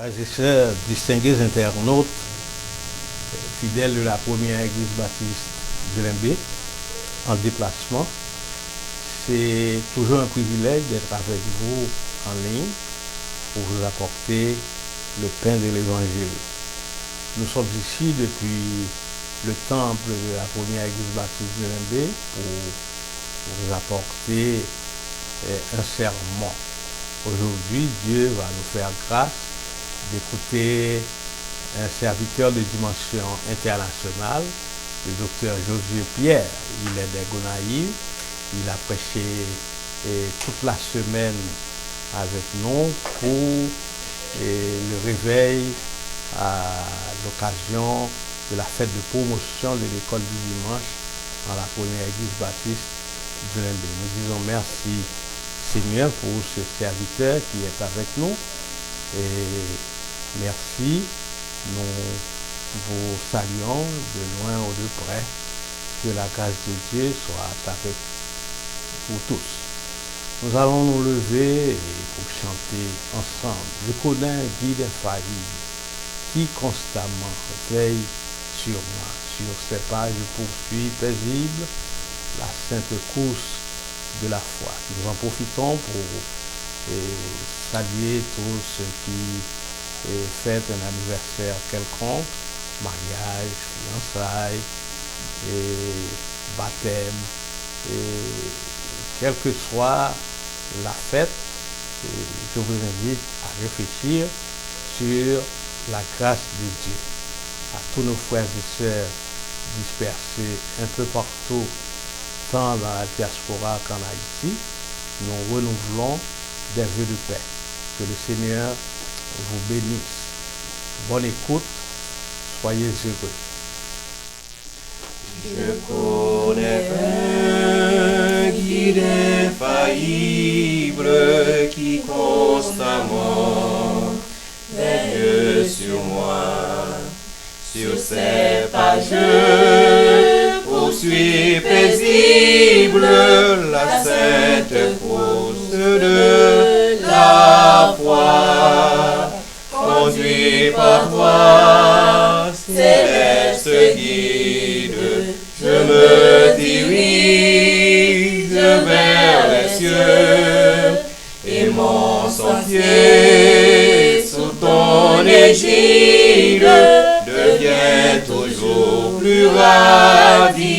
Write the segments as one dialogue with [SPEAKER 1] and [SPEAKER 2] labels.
[SPEAKER 1] Frères et sœurs, distingués internautes, fidèles de la première église baptiste de Limbé, en déplacement, c'est toujours un privilège d'être avec vous en ligne pour vous apporter le pain de l'évangile. Nous sommes ici depuis le temple de la première église baptiste de Limbé pour vous apporter un sermon. Aujourd'hui, Dieu va nous faire grâce d'écouter un serviteur de dimension internationale, le docteur Josué Pierre. Il est des Gonaïves. Il a prêché toute la semaine avec nous pour le réveil à l'occasion de la fête de promotion de l'école du dimanche dans la première église baptiste de Limbé. Nous disons merci Seigneur pour ce serviteur qui est avec nous et merci. Nous vous saluons de loin ou de près. Que la grâce de Dieu soit avec vous tous. Nous allons nous lever pour chanter ensemble. Je connais un guide infaillible qui constamment veille sur moi. Sur ses pas, je poursuis paisible la sainte course de la foi. Nous en profitons pour saluer tous ceux qui fêtent un anniversaire quelconque, mariage, fiançailles, baptême, quelle que soit la fête, je vous invite à réfléchir sur la grâce de Dieu. À tous nos frères et sœurs dispersés un peu partout, tant dans la diaspora qu'en Haïti, nous renouvelons des vœux de paix. Que le Seigneur vous bénisse. Bonne écoute, soyez heureux.
[SPEAKER 2] Je connais un guide infaillible qui constamment veille sur moi. Sur ses pas je poursuis paisible la sainte course de la foi. Conduit par toi, céleste guide, je me dirige vers les cieux et mon sentier sous ton égide devient toujours plus radieux.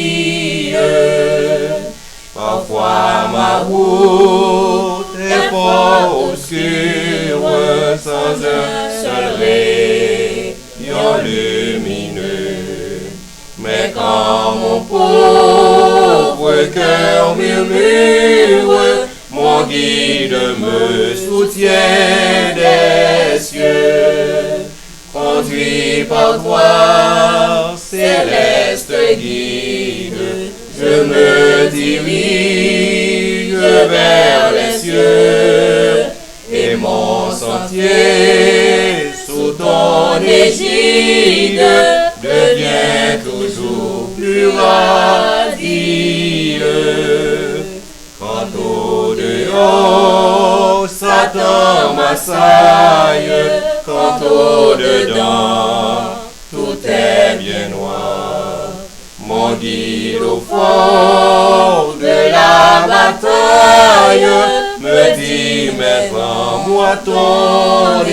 [SPEAKER 2] Parfois ma route est fort obscure sans un seul rayon lumineux. Mais quand mon pauvre cœur murmure, mon guide me soutient des cieux. Conduit par toi, céleste guide, je me dirige vers les cieux et mon sentier sous ton égide devient toujours plus radieux. Quand au dehors Satan m'assaille, quand au dedans tout est bien noir, mon guide au fond de la bataille me dit, mais en moi ton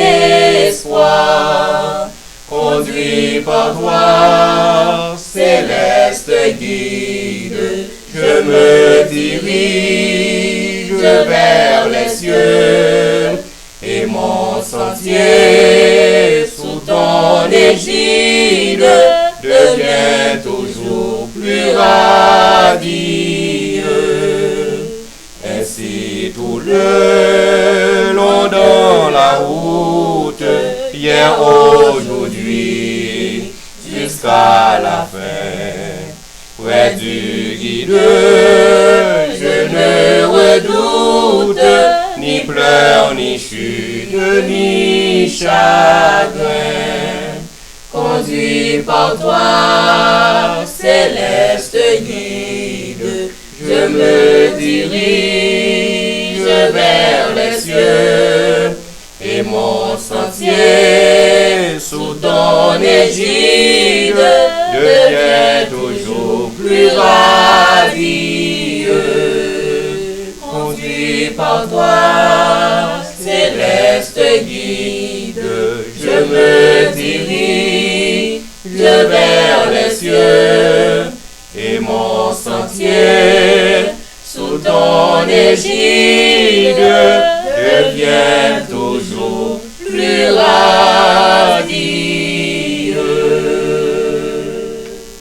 [SPEAKER 2] espoir. Conduit par toi, céleste guide, je me dirige vers les cieux et mon sentier sous ton égide devient toujours plus radieux. Ainsi tout le long dans la route, hier, aujourd'hui, jusqu'à la fin, près du guide, je ne redoute ni pleurs, ni chute, ni chagrin. Conduit par toi, céleste guide, je me dirige vers les cieux et mon sentier égide devient toujours plus radieux. Conduit par toi, céleste guide, je me dirige vers les cieux et mon sentier sous ton égide devient toujours plus radieux.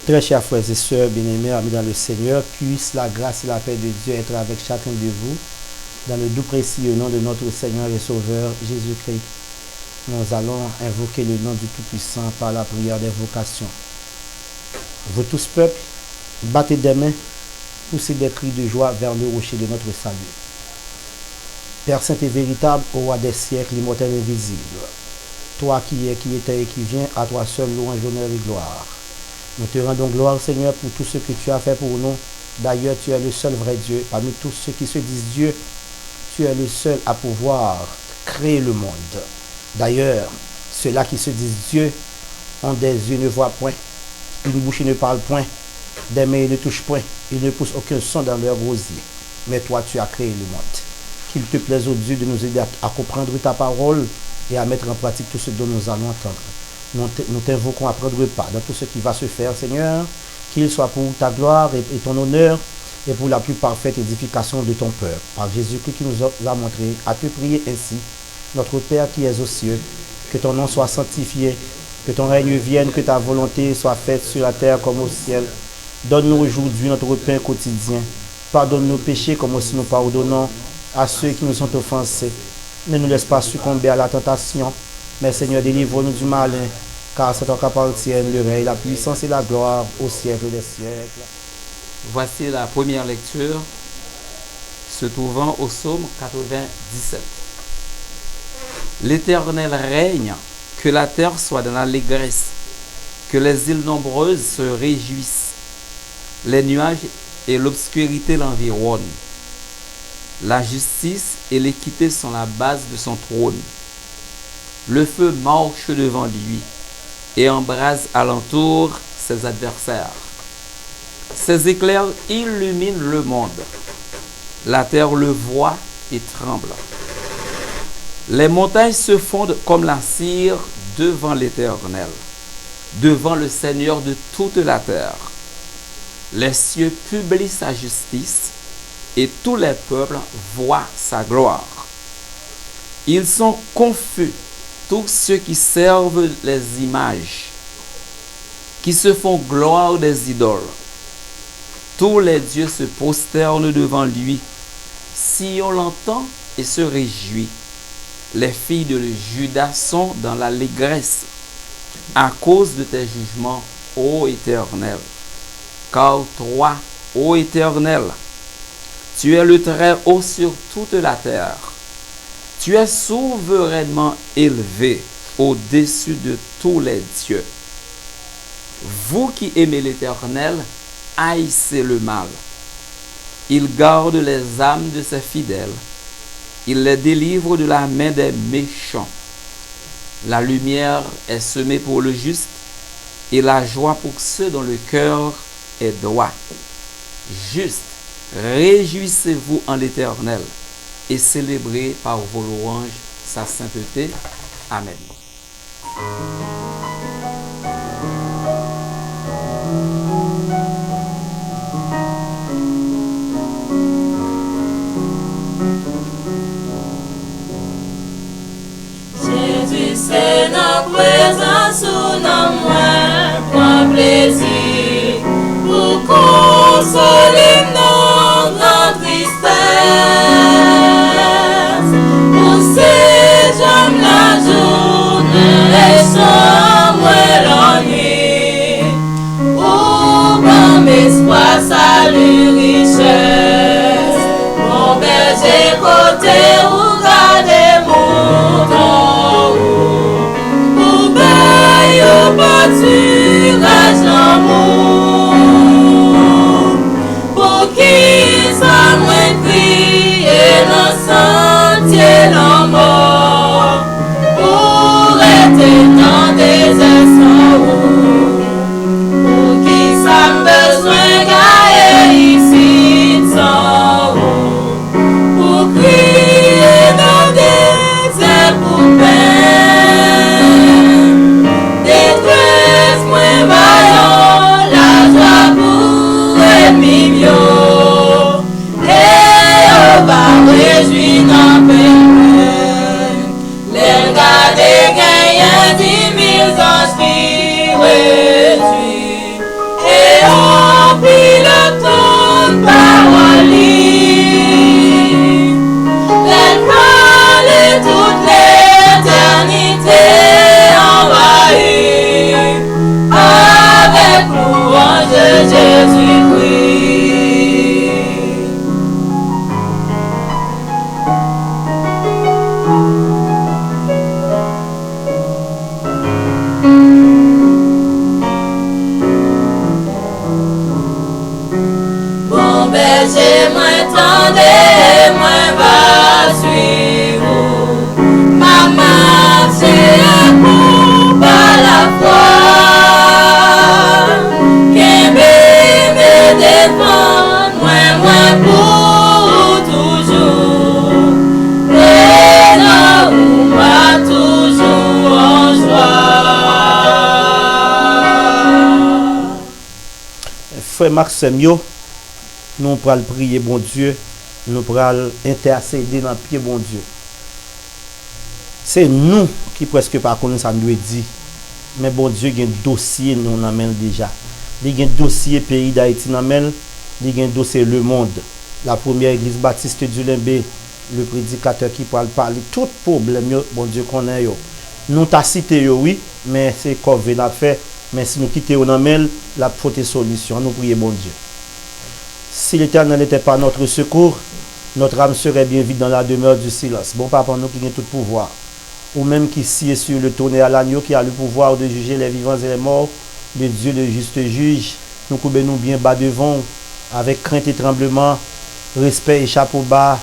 [SPEAKER 3] Très chers frères et sœurs, bien-aimés, amis dans le Seigneur, puisse la grâce et la paix de Dieu être avec chacun de vous, dans le doux précieux nom de notre Seigneur et Sauveur Jésus-Christ. Nous allons invoquer le nom du Tout-Puissant par la prière d'invocation. Vous tous, peuple, battez des mains, poussez des cris de joie vers le rocher de notre salut. Père saint et véritable, ô roi des siècles, immortel et invisible, toi qui es, qui étais et qui viens, à toi seul louange, honneur et gloire. Nous te rendons gloire, Seigneur, pour tout ce que tu as fait pour nous. D'ailleurs, tu es le seul vrai Dieu. Parmi tous ceux qui se disent Dieu, tu es le seul à pouvoir créer le monde. D'ailleurs, ceux-là qui se disent Dieu ont des yeux ne voient point, une bouche ne parle point, des mains ne touchent point, ils ne poussent aucun son dans leur rosier. Mais toi, tu as créé le monde. Qu'il te plaise, ô Dieu, de nous aider à comprendre ta parole et à mettre en pratique tout ce dont nous allons entendre. Nous t'invoquons à prendre part dans tout ce qui va se faire, Seigneur, qu'il soit pour ta gloire et ton honneur et pour la plus parfaite édification de ton peuple. Par Jésus-Christ qui nous a montré à te prier ainsi. Notre Père qui es aux cieux, que ton nom soit sanctifié, que ton règne vienne, que ta volonté soit faite sur la terre comme au ciel. Donne-nous aujourd'hui notre pain quotidien. Pardonne nos péchés comme aussi nous pardonnons à ceux qui nous ont offensés. Ne nous laisse pas succomber à la tentation, mais Seigneur, délivre-nous du malin, car c'est toi qu'appartiennent le règne, la puissance et la gloire au siècle des siècles.
[SPEAKER 4] Voici la première lecture se trouvant au psaume 97. L'Éternel règne, que la terre soit dans l'allégresse, que les îles nombreuses se réjouissent. Les nuages et l'obscurité l'environnent. La justice et l'équité sont la base de son trône. Le feu marche devant lui et embrase alentour ses adversaires. Ses éclairs illuminent le monde. La terre le voit et tremble. Les montagnes se fondent comme la cire devant l'Éternel, devant le Seigneur de toute la terre. Les cieux publient sa justice et tous les peuples voient sa gloire. Ils sont confus, tous ceux qui servent les images, qui se font gloire des idoles. Tous les dieux se prosternent devant lui. Sion l'entend et se réjouit. Les filles de Juda sont dans l'allégresse à cause de tes jugements, ô Éternel. Car toi, ô Éternel, tu es le Très-Haut sur toute la terre. Tu es souverainement élevé au-dessus de tous les dieux. Vous qui aimez l'Éternel, haïssez le mal. Il garde les âmes de ses fidèles. Il les délivre de la main des méchants. La lumière est semée pour le juste et la joie pour ceux dont le cœur est droit. Juste, réjouissez-vous en l'Éternel et célébrez par vos louanges sa sainteté. Amen.
[SPEAKER 2] C'est notre présence ou non moins, prends plaisir pour consoler nos grandes tristesses. Pour ces gens la journée est
[SPEAKER 3] frère Maxime yo, nous pral prier bon Dieu, nous pral intercéder dans pied bon Dieu. C'est nous qui presque pas connaît ça nous dit. Mais bon Dieu a un dossier nous amène déjà. Il y a un dossier pays d'Haïti nous amène, il y a un dossier le monde. La première église baptiste du Limbé, le prédicateur qui parle parler tout problème yo, bon Dieu connaît yo. Nous t'a cité yo oui, mais c'est quoi veut n'a fait, mais si nous quitter on amène la faute solution, nous prions bon Dieu. Si l'Éternel n'était pas notre secours, notre âme serait bien vide dans la demeure du silence. Bon papa, nous qui avons tout pouvoir, ou même qui sied sur le trône à l'agneau, qui a le pouvoir de juger les vivants et les morts, le Dieu le juste juge, nous courbons bien bas devant, avec crainte et tremblement, respect et chapeau bas,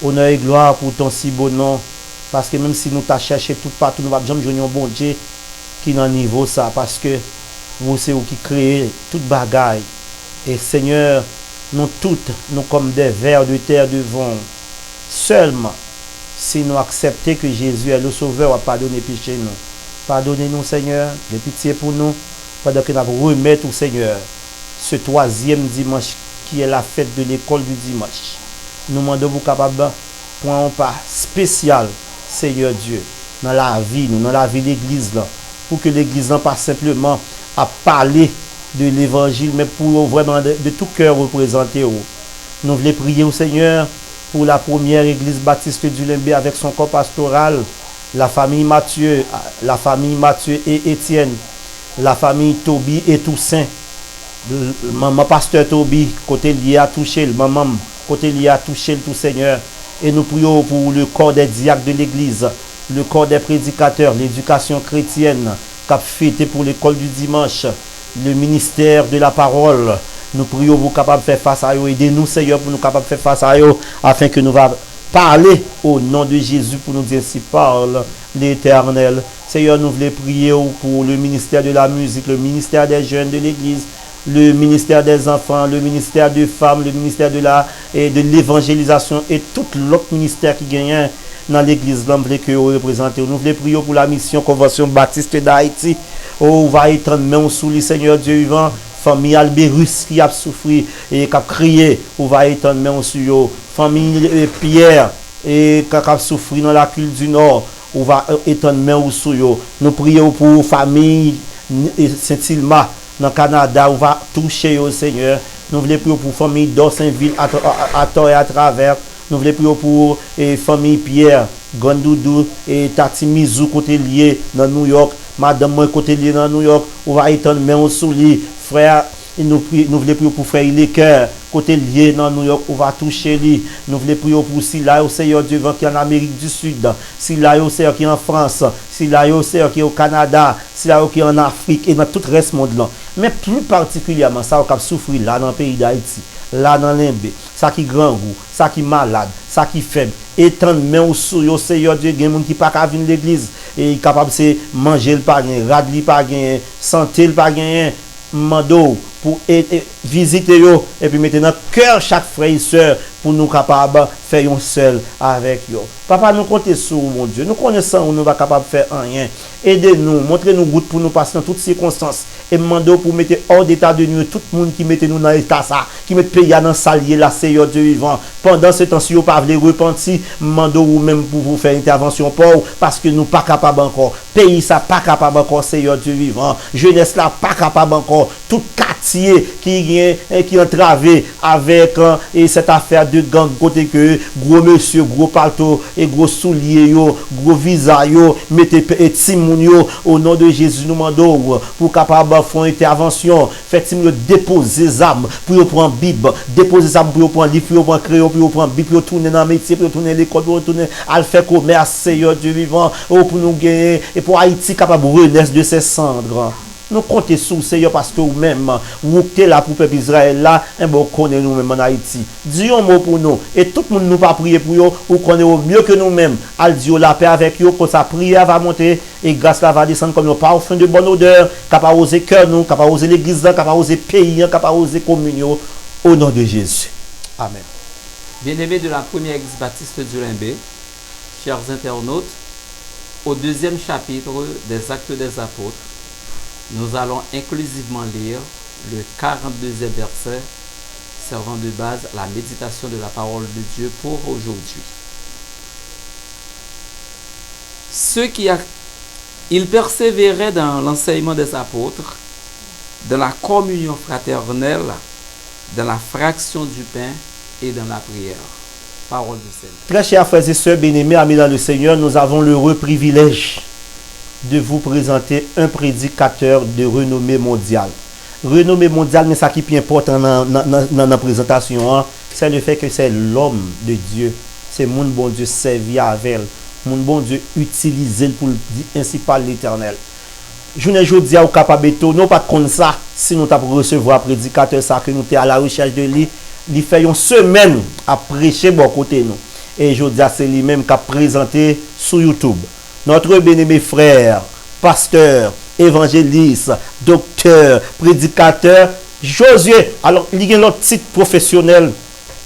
[SPEAKER 3] honneur et gloire pour ton si beau nom, parce que même si nous t'as cherché tout partout, nous ne jamais jouer un bon Dieu qui dans niveau ça, parce que vous c'est vous qui créez toute bagaille. Et Seigneur, nous toutes, nous comme des vers de terre devant, seulement si nous acceptons que Jésus est le Sauveur, va pardonner péché nous. Pardonnez-nous, Seigneur, de pitié pour nous, pendant que nous remettons au Seigneur ce 3e dimanche qui est la fête de l'école du dimanche. Nous demandons vous capable prendre un pas spécial, Seigneur Dieu, dans la vie, nous, dans la vie de l'église, pour que l'église n'a pas simplement à parler de l'évangile, mais pour vraiment de tout cœur représenter. Nous voulons prier au Seigneur pour la première église baptiste du Limbé avec son corps pastoral, la famille Mathieu et Étienne, la famille Toby et Toussaint, maman pasteur Toby, côté lié à toucher, maman, côté lié à toucher tout Seigneur. Et nous prions pour le corps des diacres de l'église, le corps des prédicateurs, l'éducation chrétienne, cap fêté pour l'école du dimanche, le ministère de la parole. Nous prions pour capable faire face à eux. Aidez-nous, Seigneur, pour nous capable faire face à eux, afin que nous va parler au nom de Jésus pour nous dire si parle l'Éternel. Seigneur, nous voulons prier pour le ministère de la musique, le ministère des jeunes de l'église, le ministère des enfants, le ministère des femmes, le ministère de l'évangélisation et tout l'autre ministère qui gagne dans l'église. Nous voulons que vous représentez. Nous voulons prier pour la mission Convention Baptiste d'Haïti. Oh, va étendre main sous le Seigneur Dieu vivant. Famille Albérus qui a souffert et qui a crié, ou va étendre main sur eux. Famille Pierre et qui a souffert dans la culte du Nord, ou va étendre main sur eux. Nous prions pour famille Saint-Ilma dans le Canada, ou va toucher au Seigneur. Nous voulons prier pour famille d'Orsainville à tort et à travers. Nous voulons prier pour famille Pierre, Gondoudou et Tati Mizou côté lié dans New York. Madame moi côté lié dans New York, on va étendre main sous lui. Frère, nous voulons prier pour frère Iléker, côté lié dans New York, on va toucher lui. Nous voulons prier pour si là au Seigneur Dieu qui est en Amérique du Sud, si là au Seigneur qui est en France, si là au Seigneur qui est au Canada, si là qui est en Afrique et dans tout le reste du monde là. Mais plus particulièrement ça qui souffre là dans le pays d'Haïti, là dans l'Imbé, ça qui grand goût, ça qui malade, ça qui faible. Étendre main au Seigneur Dieu, il y a des gens qui pas qu'à venir l'église et capable de manger le pas gain, radli pas gain, santé le pas gain. Mando pour visiter yo et puis mettre dans cœur chaque frère et sœur pour nous capables faire un seul avec yo. Papa, nous comptons sur mon Dieu. Nous connaissons où nous va capable faire rien. Aidez-nous, montrez-nous route pour nous passer dans toutes circonstances et demandez pour mettre hors d'état de nuit tout le monde qui mette nous dans l'état ça, qui met pays dans salier la Seigneur Dieu vivant. Pendant ce temps si vous pas voulez repentir, demandez ou même pour vous faire intervention pour parce que nous pas capable encore. Pays ça pas capable encore Seigneur Dieu vivant. Jeunesse là pas capable encore. Tout quartier qui entravé avec et cette affaire de gang côté que gros monsieur, gros palto et gros souliers yo, gros visage yo, mettez petit moun yo au nom de Jésus nous demandons pour capable faire intervention, faites-nous déposer âme pour prendre Bible, déposer âme pour prendre livre, pour prendre crayon, pour prendre Bible, pour tourner dans métier, pour tourner l'école, pour tourner à faire commerce Seigneur Dieu vivant, pour nous gagner et pour Haïti capable renaître de ses cendres. Nous comptons sur le Seigneur parce que vous-même, vous êtes là pour le peuple Israël là, et vous connaissez nous-mêmes en Haïti. Dis un mot pour nous. Et tout le monde nous pas prier pour vous, vous connaissez mieux que nous-mêmes. Al Dieu la paix avec vous, quand sa prière va monter, et grâce là va descendre comme un parfum de bonne odeur, capable oser cœur nous, capable oser l'église, capable oser pays, capable oser communion, au nom de Jésus. Amen.
[SPEAKER 4] Bien-aimés de la première église baptiste du Limbé, chers internautes, au 2e chapitre des Actes des Apôtres, nous allons inclusivement lire le 42e verset, servant de base à la méditation de la parole de Dieu pour aujourd'hui. Il persévérait dans l'enseignement des apôtres, dans la communion fraternelle, dans la fraction du pain et dans la prière. Parole du Seigneur.
[SPEAKER 3] Très chers frères et sœurs bien-aimés, amis dans le Seigneur, nous avons l'heureux privilège de vous présenter un prédicateur de renommée mondiale. Renommée mondiale, mais ça qui est important dans la présentation, c'est le fait que c'est l'homme de Dieu. C'est mon bon Dieu servi avec, mon bon Dieu utilisé pour dire ainsi par l'Éternel. Je ne dis pas au capable de non pas comme ça, si nous avons recevoir prédicateur ça que nous sommes à la recherche de lui, il fait une semaine à prêcher bon côté nous. Et je dis c'est lui-même qui a présenté sur YouTube. Notre bien-aimé frère, pasteur, évangéliste, docteur, prédicateur, Josué. Alors, il y a l'autre titre professionnel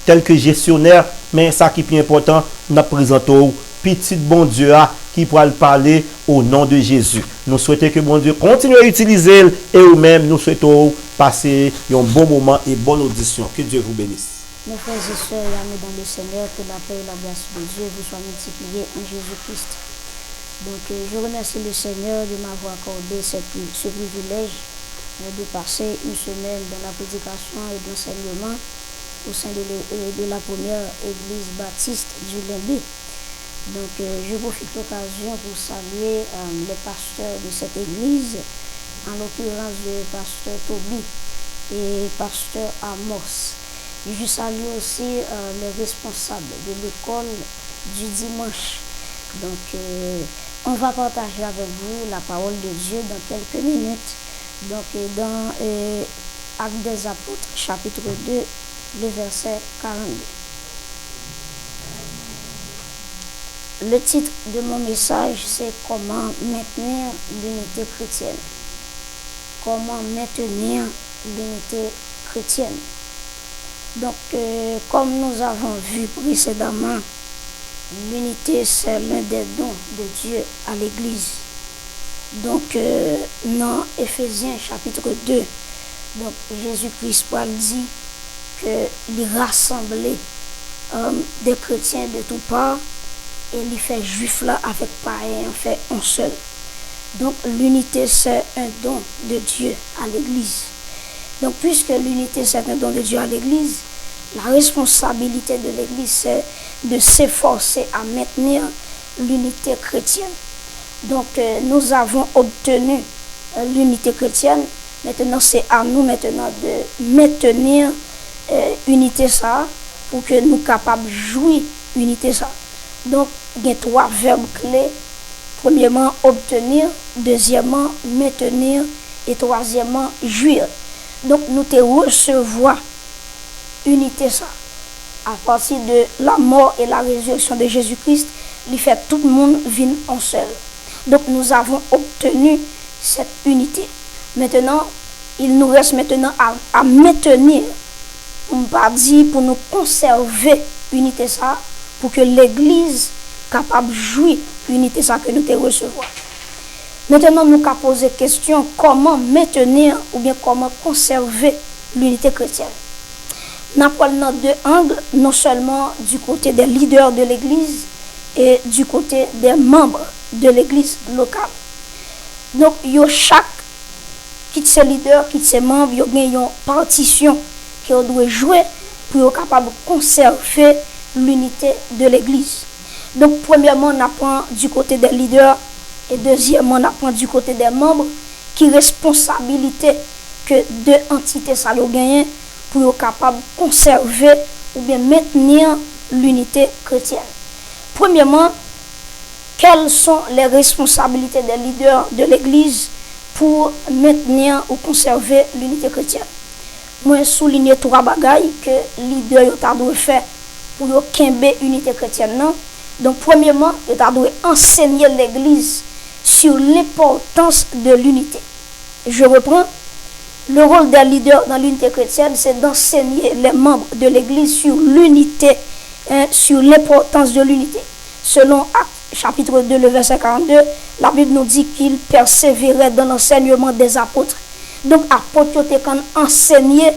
[SPEAKER 3] tel que gestionnaire, mais ça qui est important, nous présentons petit bon Dieu qui pourra parler au nom de Jésus. Nous souhaitons que bon Dieu continue à utiliser et nous-mêmes, nous souhaitons passer un bon moment et bonne audition. Que Dieu vous bénisse.
[SPEAKER 5] Mes frères et sœurs, amis dans le Seigneur, que la paix et la grâce de Dieu vous soient multipliées en Jésus-Christ. Donc, je remercie le Seigneur de m'avoir accordé ce privilège de passer une semaine dans la prédication et d'enseignement au sein de la première église baptiste du Limbé. Donc, je profite de l'occasion pour saluer les pasteurs de cette église, en l'occurrence le pasteur Toby et pasteur Amos. Je salue aussi les responsables de l'école du dimanche. Donc, on va partager avec vous la parole de Dieu dans quelques minutes. Donc, dans Actes des Apôtres, chapitre 2, le verset 42. Le titre de mon message, c'est comment maintenir l'unité chrétienne. Comment maintenir l'unité chrétienne. Donc, comme nous avons vu précédemment, l'unité, c'est l'un des dons de Dieu à l'Église. Donc, dans Éphésiens chapitre 2, donc Jésus-Christ Paul dit qu'il rassemblait des chrétiens de toutes parts et il fait juif là avec païen, en fait un seul. Donc, l'unité, c'est un don de Dieu à l'Église. Donc, puisque l'unité, c'est un don de Dieu à l'Église, la responsabilité de l'Église, c'est de s'efforcer à maintenir l'unité chrétienne. Donc, nous avons obtenu l'unité chrétienne. Maintenant, c'est à nous maintenant de maintenir l'unité ça pour que nous soyons capables de jouir l'unité ça. Donc, il y a 3 verbes clés. Premièrement, obtenir. Deuxièmement, maintenir. Et troisièmement, jouir. Donc, nous te recevoir unité ça. À partir de la mort et la résurrection de Jésus-Christ, il fait tout le monde vivre en seul. Donc, nous avons obtenu cette unité. Maintenant, il nous reste maintenant à maintenir, on va dire, pour nous conserver l'unité ça, pour que l'Église capable de jouir l'unité ça que nous te recevoir. Maintenant, nous avons posé la question comment maintenir ou bien comment conserver l'unité chrétienne. Nous avons 2 angles, non seulement du côté des leaders de l'Église et du côté des membres de l'Église locale. Donc, chaque qui est leader, qui est membre, il y a une partition qui doit jouer pour être capable de conserver l'unité de l'Église. Donc, premièrement, on apprend du côté des leaders et deuxièmement, on apprend du côté des membres qui responsabilité que 2 entités ça le gagne pour être capable de conserver ou bien maintenir l'unité chrétienne. Premièrement, quelles sont les responsabilités des leaders de l'Église pour maintenir ou conserver l'unité chrétienne? Moi, souligner 3 bagailles que les leaders doivent faire pour conserver l'unité chrétienne. Non? Donc, premièrement, ils doivent enseigner l'Église sur l'importance de l'unité. Je reprends. Le rôle des leaders dans l'unité chrétienne, c'est d'enseigner les membres de l'Église sur l'unité, sur l'importance de l'unité. Selon Actes chapitre 2, le verset 42, la Bible nous dit qu'ils persévéraient dans l'enseignement des apôtres, Donc apôtre te kan enseigner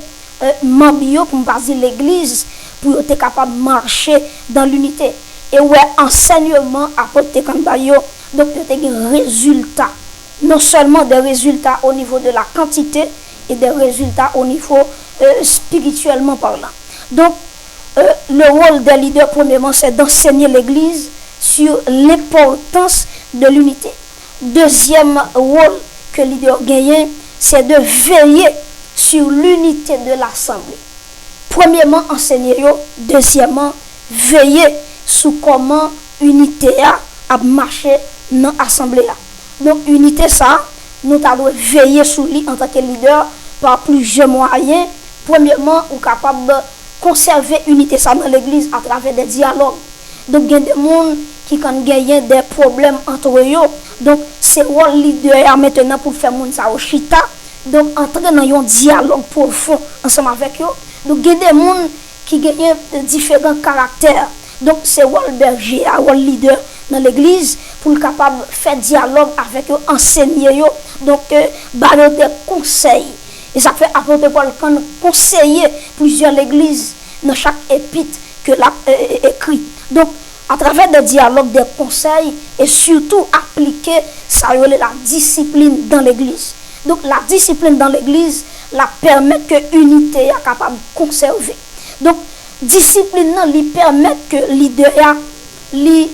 [SPEAKER 5] membres pour pas dire l'église pour être capable de marcher dans l'unité. Et ouais, enseignement apôtre te kan ba yo, donc te gen résultat. Non seulement des résultats au niveau de la quantité et des résultats au niveau spirituellement parlant. Donc le rôle des leaders premièrement c'est d'enseigner l'église sur l'importance de l'unité. Deuxième rôle que le leader gagne, c'est de veiller sur l'unité de l'assemblée. Premièrement, enseigner, deuxièmement, veiller sur comment l'unité a marché dans l'assemblée. Donc, unité, ça, nous devons veiller sur lui en tant que leader par plusieurs moyens. Premièrement, nous sommes capables de conserver l'unité ça dans l'église à travers des dialogues. Donc, il y a des gens qui ont gagné des problèmes entre eux. Donc, c'est le leader maintenant pour faire moun sa au chita. Donc, entrer dans un dialogue profond ensemble avec eux. Donc, il y a des gens qui gagnent différents caractères. Donc, c'est le berger, le leader dans l'église pour être capable de faire dialogue avec eux, enseigner eux. Donc, donner des conseils. Et ça fait apôtre Paul quand conseiller plusieurs églises dans chaque épître que l'a écrit. Donc, à travers des dialogues, des conseils et surtout appliquer ça la discipline dans l'église. Donc la discipline dans l'église la permet que l'unité est capable de conserver. Donc discipline lui permet que leader lui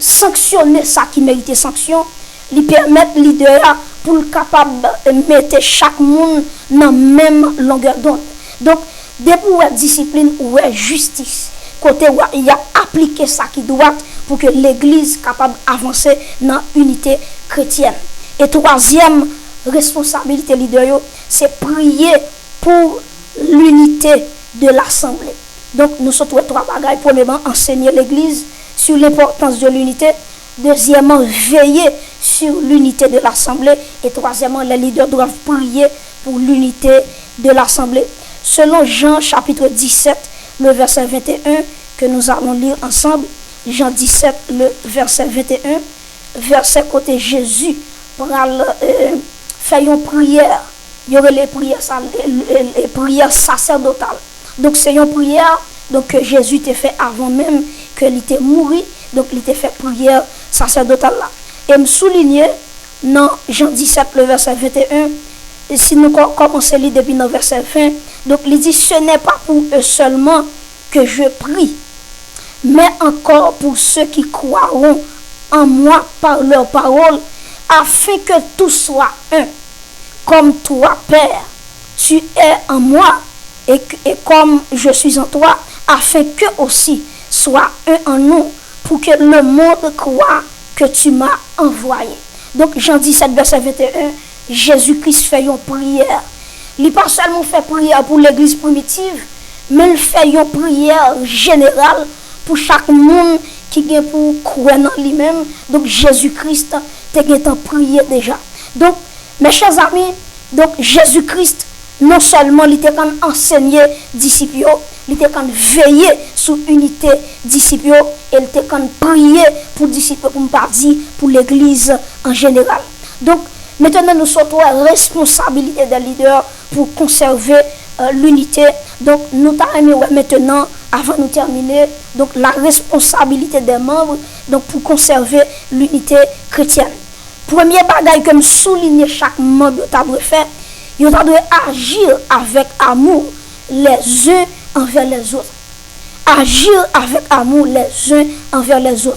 [SPEAKER 5] sanctionner ça qui mérite sanction, lui permet leader pour capable de mettre chaque monde dans même longueur d'onde. Donc depuis la discipline ou la justice côté où il a appliqué ça qui doit pour que l'église capable d'avancer dans l'unité chrétienne. Et troisième responsabilité leader, c'est prier pour l'unité de l'assemblée. Donc nous sommes trois bagages. Premièrement, enseigner l'église sur l'importance de l'unité. Deuxièmement, veiller sur l'unité de l'assemblée. Et troisièmement, les leaders doivent prier pour l'unité de l'assemblée. Selon Jean chapitre 17, le verset 21 que nous allons lire ensemble, Jean 17, le verset 21, verset côté Jésus pour faire une prière. Il y aurait les prières sacerdotales. Donc c'est une prière donc, que Jésus t'a fait avant même qu'il était mort. Donc il t'a fait prière sacerdotale là. Et me souligner dans Jean 17, le verset 21, et si nous commençons à lire depuis le verset 20, donc il dit ce n'est pas pour eux seulement que je prie, mais encore pour ceux qui croiront en moi par leur parole, afin que tout soit un. Comme toi, Père, tu es en moi, et comme je suis en toi, afin que aussi soit un en nous, pour que le monde croit que tu m'as envoyé. Donc Jean 17, verset 21, Jésus-Christ fait une prière. Il n'a pas seulement fait prière pour l'église primitive, mais il fait une prière générale pour chaque monde qui vient pour croire en lui-même. Donc Jésus-Christ est en prière déjà. Donc, mes chers amis, donc Jésus-Christ, non seulement il était enseigné disciples, il était veillé sur l'unité disciples, et il était prié pour disciples, pour pas dire pour l'église en général. Donc, maintenant, nous sommes la responsabilité des leaders pour conserver l'unité. Donc, nous t'aimons maintenant, avant de terminer, donc la responsabilité des membres donc, pour conserver l'unité chrétienne. Premier bagage que nous soulignons chaque membre doit faire, il doit agir avec amour les uns envers les autres. Agir avec amour les uns envers les autres.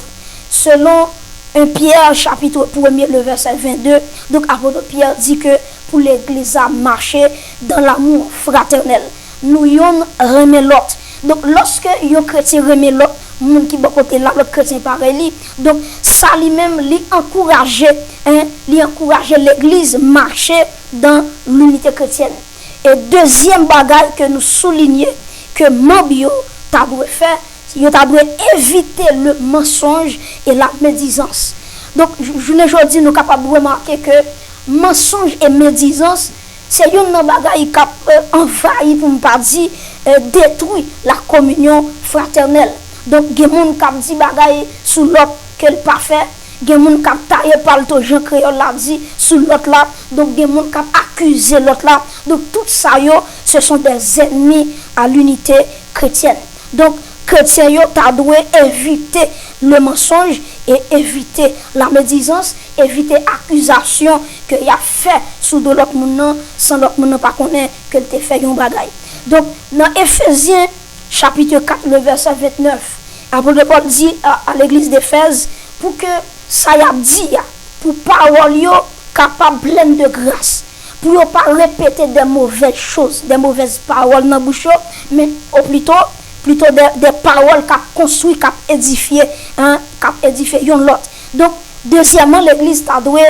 [SPEAKER 5] Selon 1 Pierre chapitre 1er, le verset 22, donc apôtre Pierre dit que pour l'église à marcher dans l'amour fraternel. Nous yon remet l'autre. Donc lorsque yon chrétien remet l'autre, moun qui bon côté là, l'autre chrétien pareil, donc ça lui-même lui encourager l'église marcher dans l'unité chrétienne. Et deuxième bagage que nous soulignons que membres t'a dû faire, il t'a dû éviter le mensonge et la médisance. Donc aujourd'hui nous capables de remarquer que mensonge et médisance c'est une bagaille qui envahit pour ne pas dire détruit la communion fraternelle. Donc, il y a des gens qui disent bagaille sur l'autre qu'elle pas fait gen moun k'ap tailler palto Jean créole l'a dit sous l'autre là, donc gen moun k'ap accuser l'autre là. Donc tout ça yo, ce sont des ennemis à l'unité chrétienne. Donc chrétien yo ta doué éviter le mensonge et éviter la médisance, éviter accusation que y a fait sous de l'autre monde sans l'autre monde pas connaître que te fait un bagaille. Donc dans Éphésiens chapitre 4 le verset 29, apôtre Paul dit à l'église d'Éphèse pour que ça y a dit pour parole yo capable pleine de grâce, pour ne pas répéter des mauvaises choses, des mauvaises paroles dans la bouche, mais au plutôt des paroles qui construit, qui édifié, qui édifié l'autre. Donc, deuxièmement, l'église doit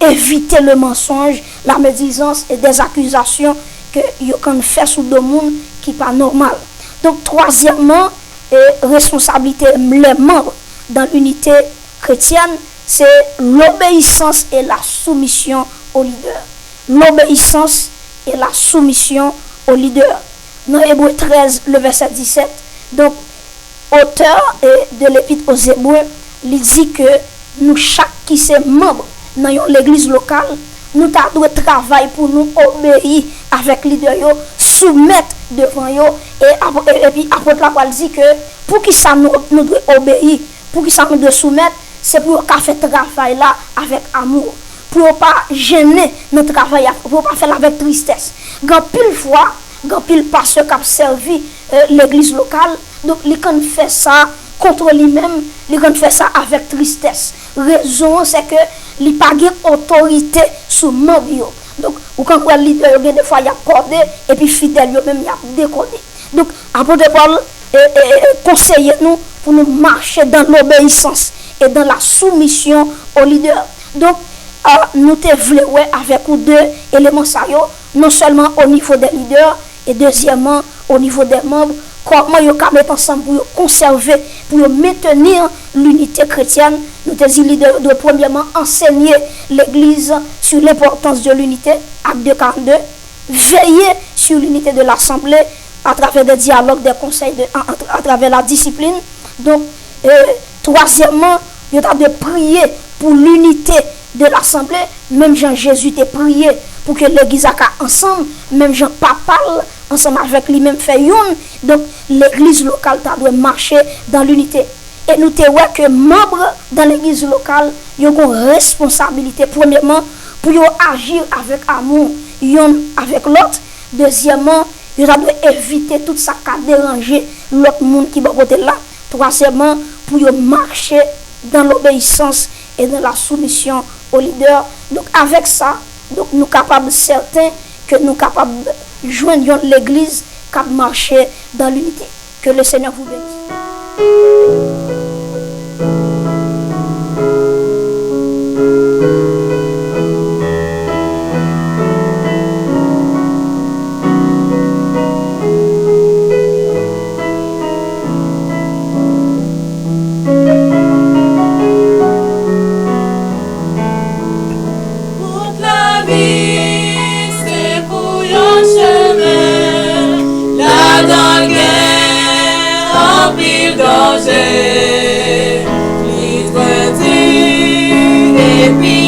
[SPEAKER 5] éviter le mensonge, la médisance et des accusations que vous fait sous le monde qui n'est pas normal. Donc, troisièmement, responsabilité les membres dans l'unité chrétienne, c'est l'obéissance et la soumission au leader. L'obéissance et la soumission au leader. Dans Hébreux 13, le verset 17, donc, auteur de l'épître aux Hébreux, il dit que nous, chaque qui est membre dans l'église locale, nous devons travailler pour nous obéir avec les leader, soumettre devant eux, et puis apôtre la parole dit que pour qui ça nous devons obéir, pour qui ça nous devons soumettre, c'est pour qu'on fasse travail là avec amour. Pour ne pas gêner notre travail, pour ne pas faire avec tristesse. Quand pile fois, quand pile pasteur qui a servi l'église locale, donc il fait ça contre lui-même, il fait ça avec tristesse. Raison c'est que il n'a pas d'autorité sur membre. Donc ou quand le leader des fois il a codé et puis fidèle même il a décodé. Donc apôtre Paul conseille nous pour nous marcher dans l'obéissance et dans la soumission au leader. Donc nous te voulons avec ou deux éléments sérieux, non seulement au niveau des leaders et deuxièmement au niveau des membres, comment ils peuvent mettre ensemble pour conserver, pour maintenir l'unité chrétienne. Nous te disons leader de premièrement enseigner l'église sur l'importance de l'unité, acte 2:42, veiller sur l'unité de l'assemblée à travers des dialogues, des conseils, à travers la discipline. Donc troisièmement, il y a de prier pour l'unité de l'assemblée, même Jean-Jésus t'a prié pour que l'église soit ensemble, même Jean pas parle ensemble avec lui-même fait une. Donc l'église locale doit marcher dans l'unité. Et nous te voyons que membres dans l'église locale, ils ont une responsabilité premièrement pour agir avec amour l'un avec l'autre. Deuxièmement, ils doivent éviter tout ça qui a dérangé l'autre monde qui est à côté là. Troisièmement, pour marcher dans l'obéissance et dans la soumission au leader. Donc avec ça, donc nous sommes capables certains que nous sommes capables de joindre l'église qui marcher dans l'unité. Que le Seigneur vous bénisse.
[SPEAKER 2] Danger, l'idée et puis